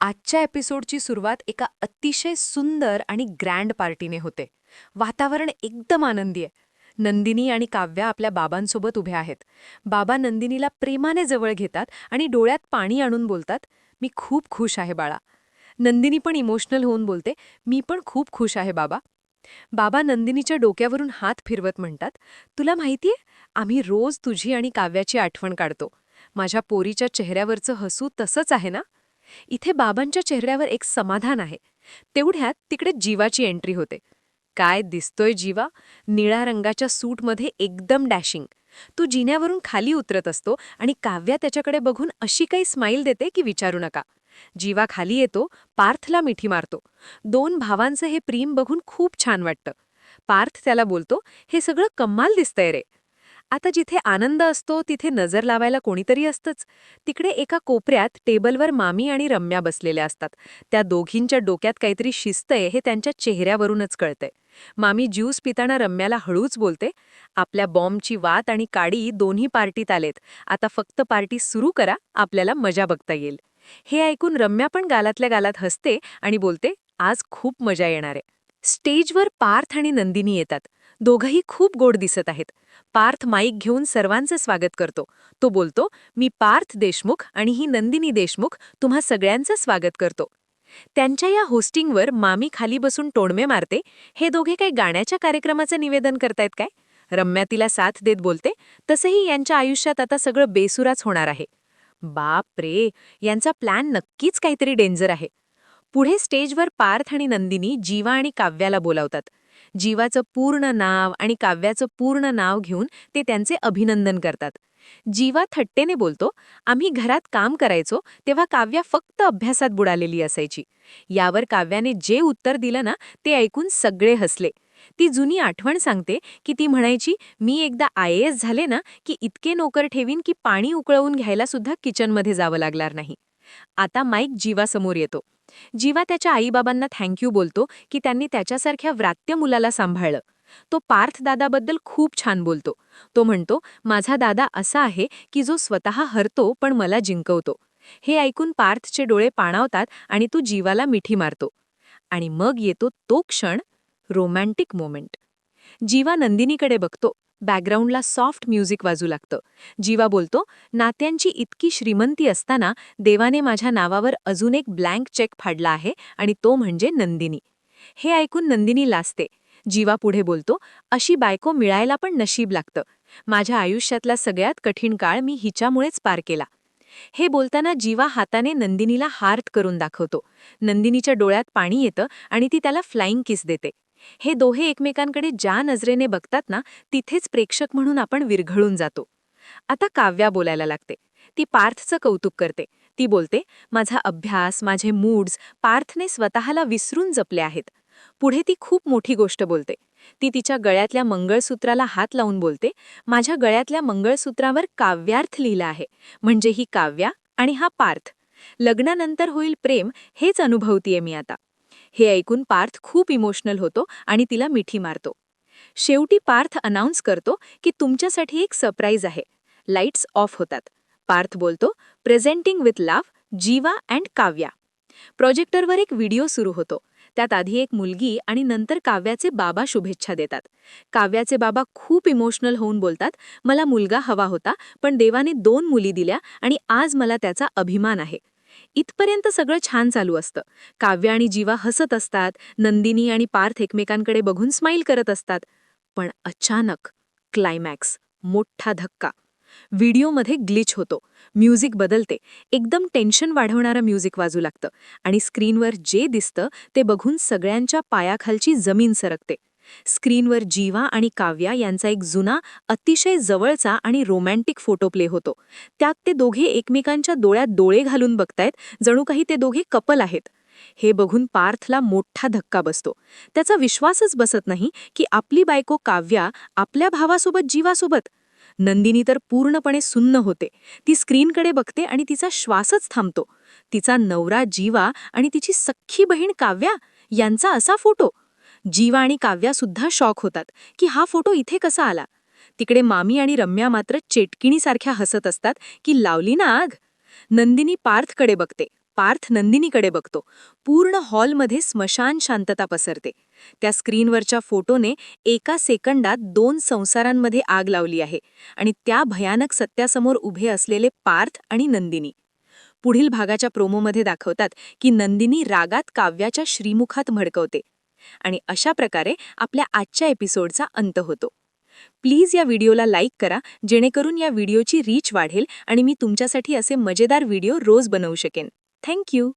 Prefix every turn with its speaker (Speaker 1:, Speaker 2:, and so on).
Speaker 1: आजच्या एपिसोडची सुरुवात एका अतिशय सुंदर आणि ग्रँड पार्टीने होते. वातावरण एकदम आनंदी आहे. नंदिनी आणि काव्या आपल्या बाबांसोबत उभ्या आहेत. बाबा नंदिनीला प्रेमाने जवळ घेतात आणि डोळ्यात पाणी आणून बोलतात, "मी खूप खुश आहे बाळा." नंदिनी पण इमोशनल होऊन बोलते, "मी पण खूप खुश आहे बाबा." बाबा नंदिनीच्या डोक्यावरून हात फिरवत म्हणतात, "तुला माहितीये, आम्ही रोज तुझी आणि काव्याची आठवण काढतो. माझ्या पोरीच्या चेहऱ्यावरचं हसू तसंच आहे ना?" इथे बाबांच्या चेहऱ्यावर एक समाधान आहे. तेवढ्यात तिकडे जीवाची एंट्री होते. काय दिसतोय जीवा? निळ्या रंगाच्या सूटमध्ये एकदम डॅशिंग. तो जिन्यावरून खाली उतरत असतो आणि काव्या त्याच्याकडे बघून अशी काही स्माईल देते की विचारू नका. जीवा खाली येतो, पार्थला मिठी मारतो. 2 भावांचं हे प्रेम बघून खूप छान वाटतं. पार्थ त्याला बोलतो, "हे सगळं कमाल दिसतंय रे." आता जिथे आनंद असतो तिथे नजर लावायला कोणीतरी असतंच. तिकडे एका कोपऱ्यात टेबलवर मामी आणि रम्या बसलेल्या असतात. त्या दोघींच्या डोक्यात काहीतरी शिस्तय हे त्यांच्या चेहऱ्यावरूनच कळतंय. मामी ज्यूस पिताना रम्याला हळूच बोलते, "आपल्या बॉम्बची वात आणि काडी दोन्ही पार्टीत आलेत. आता फक्त पार्टी सुरू करा, आपल्याला मजा बघता येईल." हे ऐकून रम्या पण गालातल्या गालात हसते आणि बोलते, "आज खूप मजा येणार आहे." स्टेजवर पार्थ आणि नंदिनी येतात. दोघंही खूप गोड दिसत आहेत. पार्थ माईक घेऊन सर्वांचं स्वागत करतो. तो बोलतो, "मी पार्थ देशमुख आणि ही नंदिनी देशमुख तुम्हा सगळ्यांचं स्वागत करतो." त्यांच्या या होस्टिंगवर मामी खाली बसून टोणमे मारते, "हे दोघे काही गाण्याच्या कार्यक्रमाचं निवेदन करतायत काय?" रम्या तिला साथ देत बोलते, "तसंही यांच्या आयुष्यात आता सगळं बेसुराच होणार आहे." बाप रे, यांचा प्लॅन नक्कीच काहीतरी डेंजर आहे. पुढे स्टेजवर पार्थ आणि नंदिनी जीवा आणि काव्याला बोलावतात. जीवाचं पूर्ण नाव आणि काव्याचं पूर्ण नाव घेऊन ते त्यांचे अभिनंदन करतात. जीवा थट्टेने बोलतो, "आम्ही घरात काम करायचो तेव्हा काव्या फक्त अभ्यासात बुडालेली असायची." यावर काव्याने जे उत्तर दिलं ना, ते ऐकून सगळे हसले. ती जुनी आठवण सांगते की ती म्हणायची, "मी एकदा IAS झाले ना की इतके नोकर ठेवीन की पाणी उकळवून घ्यायला सुद्धा किचनमध्ये जावं लागणार नाही." आता माईक जीवासमोर येतो. जीवा त्याच्या आईबाबांना थँक्यू बोलतो की त्यांनी त्याच्यासारख्या व्रात्य मुलाला सांभाळलं. तो पार्थ दादाबद्दल खूप छान बोलतो. तो म्हणतो, "माझा दादा असा आहे की जो स्वतः हरतो पण मला जिंकवतो." हे ऐकून पार्थचे डोळे पाणावतात आणि तो जीवाला मिठी मारतो. आणि मग येतो तो क्षण, रोमॅन्टिक मोमेंट. जीवा नंदिनीकडे बघतो. बॅकग्राऊंडला सॉफ्ट म्युझिक वाजू लागतं. जीवा बोलतो, "नात्यांची इतकी श्रीमंती असताना देवाने माझ्या नावावर अजून एक ब्लँक चेक फाडला आहे आणि तो म्हणजे नंदिनी." हे ऐकून नंदिनी लाजते. जीवा पुढे बोलतो, "अशी बायको मिळायला पण नशीब लागतं. माझ्या आयुष्यातला सगळ्यात कठीण काळ मी हिच्यामुळेच पार केला." हे बोलताना जीवा हाताने नंदिनीला हार्ट करून दाखवतो. नंदिनीच्या डोळ्यात पाणी येतं आणि ती त्याला फ्लाइंग किस देते. हे दोहे एकमेकांकडे ज्या नजरेने बघतात ना, तिथेच प्रेक्षक म्हणून आपण विरघळून जातो. आता काव्या बोलायला लागते. ती पार्थचं कौतुक करते. ती बोलते, "माझा अभ्यास, माझे मूड्स पार्थने स्वतःला विसरून जपले आहेत." पुढे ती खूप मोठी गोष्ट बोलते. ती तिच्या गळ्यातल्या मंगळसूत्राला हात लावून बोलते, "माझ्या गळ्यातल्या मंगळसूत्रावर काव्यार्थ लिहिला आहे. म्हणजे ही काव्या आणि हा पार्थ. लग्नानंतर होईल प्रेम हेच अनुभवतीये मी आता." हे ऐकून पार्थ खूप इमोशनल होतो आणि तिला मिठी मारतो. शेवटी पार्थ अनाउन्स करतो की तुमच्यासाठी एक सरप्राईज आहे. लाईट्स ऑफ होतात. पार्थ बोलतो, "presenting with love, Jeeva and Kavya." प्रोजेक्टरवर एक व्हिडिओ सुरू होतो. त्यात आधी एक मुलगी आणि नंतर काव्याचे बाबा शुभेच्छा देतात. काव्याचे बाबा खूप इमोशनल होऊन बोलतात, "मला मुलगा हवा होता, पण देवाने 2 मुली दिल्या आणि आज मला त्याचा अभिमान आहे." इथपर्यंत सगळं छान चालू असतं. काव्या आणि जीवा हसत असतात, नंदिनी आणि पार्थ एकमेकांकडे बघून स्माईल करत असतात. पण अचानक क्लायमॅक्स, मोठा धक्का. व्हिडिओमध्ये ग्लिच होतो. म्युझिक बदलते. एकदम टेन्शन वाढवणारं म्युझिक वाजू लागतं आणि स्क्रीनवर जे दिसतं ते बघून सगळ्यांच्या पायाखालची जमीन सरकते. स्क्रीनवर जीवा आणि काव्या यांचा एक जुना, अतिशय जवळचा आणि रोमॅन्टिक फोटो प्ले होतो. त्यात ते दोघे एकमेकांच्या डोळ्यात डोळे घालून बघतायत, जणू काही ते दोघे कपल आहेत. हे बघून पार्थला मोठा धक्का बसतो. त्याचा विश्वासच बसत नाही की आपली बायको काव्या आपल्या भावासोबत जीवासोबत. नंदिनी तर पूर्णपणे सुन्न होते. ती स्क्रीनकडे बघते आणि तिचा श्वासच थांबतो. तिचा नवरा जीवा आणि तिची सख्खी बहीण काव्या यांचा असा फोटो. जीवा आणि काव्या सुद्धा शॉक होतात की हा फोटो इथे कसा आला. तिकडे मामी आणि रम्या मात्र चेटकिणीसारख्या हसत असतात की लावली ना आग. नंदिनी पार्थकडे बघते. पार्थ नंदिनीकडे बघतो. पूर्ण हॉलमध्ये स्मशान शांतता पसरते. त्या स्क्रीनवरच्या फोटोने एका सेकंदात 2 संसारांमध्ये आग लावली आहे आणि त्या भयानक सत्यासमोर उभे असलेले पार्थ आणि नंदिनी. पुढील भागाच्या प्रोमोमध्ये दाखवतात की नंदिनी रागात काव्याच्या श्रीमुखात भडकवते. आणि अशा प्रकारे आपल्या आजच्या एपिसोडचा अंत होतो. प्लीज या व्हिडिओला लाईक करा, जेणेकरून या व्हिडिओची रीच वाढेल आणि मी तुमच्यासाठी असे मजेदार व्हिडिओ रोज बनवू शकेन. Thank you.